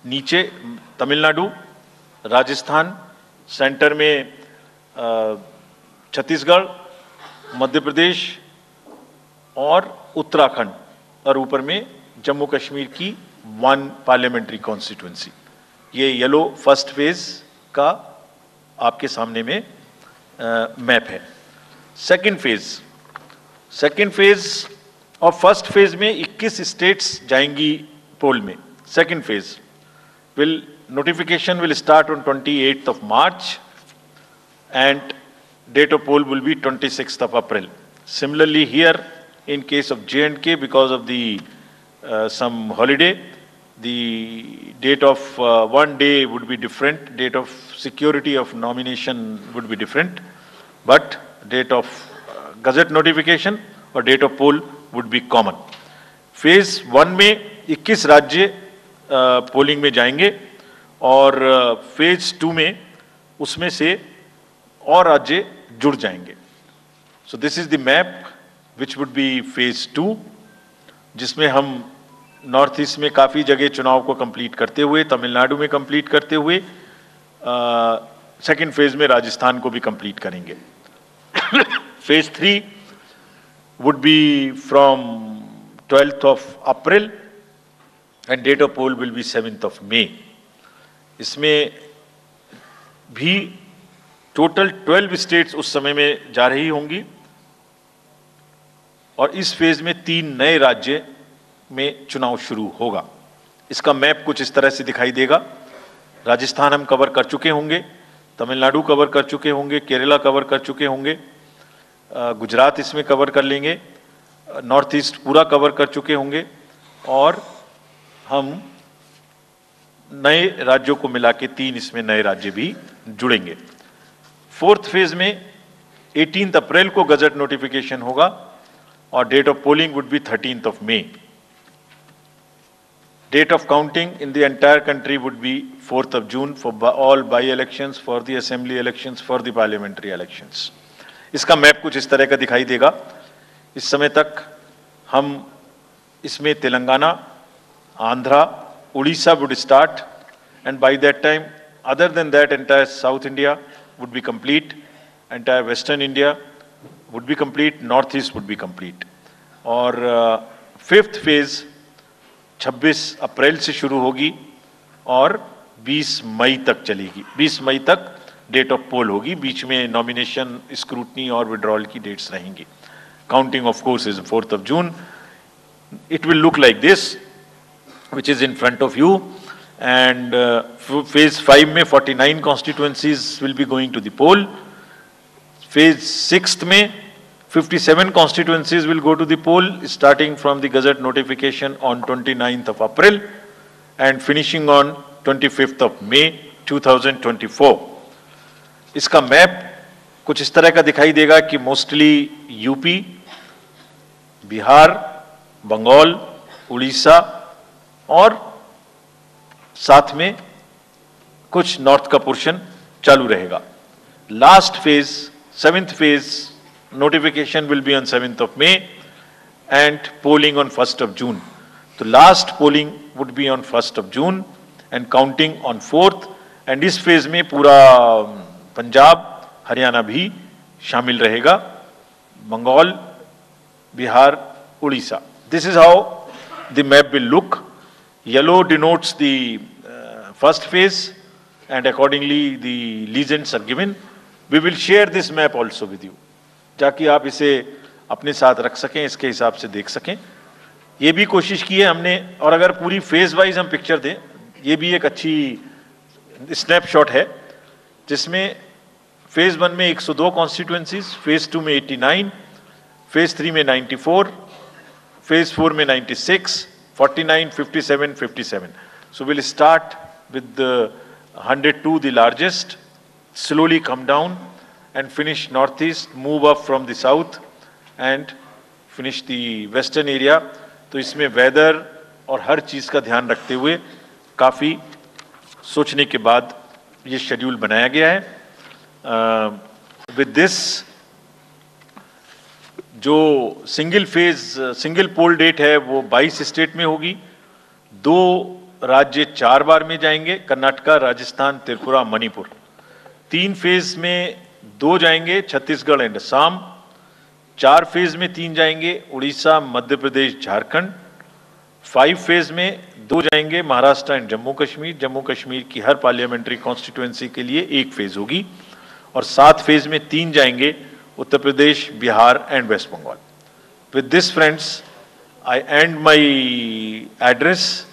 नीचे तमिलनाडु, राजस्थान, सेंटर में छत्तीसगढ़, मध्य प्रदेश और उत्तराखंड, और ऊपर में जम्मू कश्मीर की 1 पार्लियामेंट्री कॉन्स्टिट्यूंसी। ये येलो फर्स्ट फेज का आपके सामने में मैप है। सेकंड फेज और फर्स्ट फेज में 21 स्टेट्स जाएंगी पोल में। Second phase notification will start on 28th of March and date of poll will be 26th of April. Similarly here in case of J&K, because of the some holiday, the date of one day would be different, date of security of nomination would be different, but date of gazette notification or date of poll would be common. Phase 1 में 21 राज्य polling में जाएंगे और phase 2 में उसमें से और राज्य जुड़ जाएंगे। So this is the map which would be phase 2, जिसमें हम नॉर्थ ईस्ट में काफ़ी जगह चुनाव को कंप्लीट करते हुए, तमिलनाडु में कंप्लीट करते हुए, सेकेंड फेज में राजस्थान को भी कंप्लीट करेंगे। Phase 3 would be from 12th of April and date of poll will be 7th of May. इसमें भी टोटल 12 स्टेट्स उस समय में जा रही होंगी और इस फेज में 3 नए राज्य में चुनाव शुरू होगा। इसका मैप कुछ इस तरह से दिखाई देगा। राजस्थान हम कवर कर चुके होंगे, तमिलनाडु कवर कर चुके होंगे, केरला कवर कर चुके होंगे, गुजरात इसमें कवर कर लेंगे, नॉर्थ ईस्ट पूरा कवर कर चुके होंगे और हम नए राज्यों को मिला के 3 इसमें नए राज्य भी जुड़ेंगे। फोर्थ फेज में 18 अप्रैल को गजट नोटिफिकेशन होगा और date of polling would be 13th of May. Date of counting in the entire country would be 4th of June for all by-elections, for the assembly elections, for the parliamentary elections. इसका map कुछ इस तरह का दिखाई देगा। इस समय तक हम इसमें Telangana, Andhra, Orissa would start and by that time other than that entire South India would be complete, entire Western India would be complete, North East would be complete. और फिफ्थ फेज 26 अप्रैल से शुरू होगी और 20 मई तक चलेगी। 20 मई तक डेट ऑफ पोल होगी, बीच में नॉमिनेशन, स्क्रूटनी और विड्रॉल की डेट्स रहेंगी। Counting of course is 4th of June. It will look like this, which is in front of you, and phase 5 में 49 constituencies will be going to the poll. Phase 6 में 57 constituencies will go to the poll, starting from the gazette notification on 29th of April and finishing on 25th of May 2024. इसका map कुछ इस तरह का दिखाई देगा कि मोस्टली यूपी, बिहार, बंगाल, उड़ीसा और साथ में कुछ नॉर्थ का पोर्शन चालू रहेगा। Last phase, 7th phase notification will be on 7th of May and polling on 1st of June. तो last polling would be on 1st of June and counting on 4th, and इस phase में पूरा पंजाब, हरियाणा भी शामिल रहेगा, Bengal, Bihar, Orissa. This is how the map will look. Yellow denotes the first phase and accordingly the legends are given. We will share this map also with you, ताकि आप इसे अपने साथ रख सकें, इसके हिसाब से देख सकें। ये भी कोशिश की है हमने, और अगर पूरी फेज वाइज हम पिक्चर दें, ये भी एक अच्छी स्नैपशॉट है, जिसमें फेज 1 में 102 कॉन्स्टिट्यूएंसीज, फेज 2 में 89, फेज 3 में 94, फेज 4 में 96, 49, 57, 57. So we'll start with the 102, the largest, slowly come down and finish northeast, move up from the south and finish the western area. तो इसमें वेदर और हर चीज़ का ध्यान रखते हुए काफ़ी सोचने के बाद ये शेड्यूल बनाया गया है। विद दिस जो सिंगल पोल डेट है वो 22 स्टेट में होगी, 2 राज्य 4 बार में जाएंगे, कर्नाटका, राजस्थान, त्रिपुरा, मणिपुर। 3 फेज में 2 जाएंगे, छत्तीसगढ़ एंड असम। 4 फेज में 3 जाएंगे, उड़ीसा, मध्य प्रदेश, झारखंड। 5 फेज में 2 जाएंगे, महाराष्ट्र एंड जम्मू कश्मीर। जम्मू कश्मीर की हर पार्लियामेंट्री कॉन्स्टिट्यूएंसी के लिए 1 फेज होगी। और 7 फेज में 3 जाएंगे, Uttar Pradesh, Bihar and West Bengal. With this, friends, I end my address.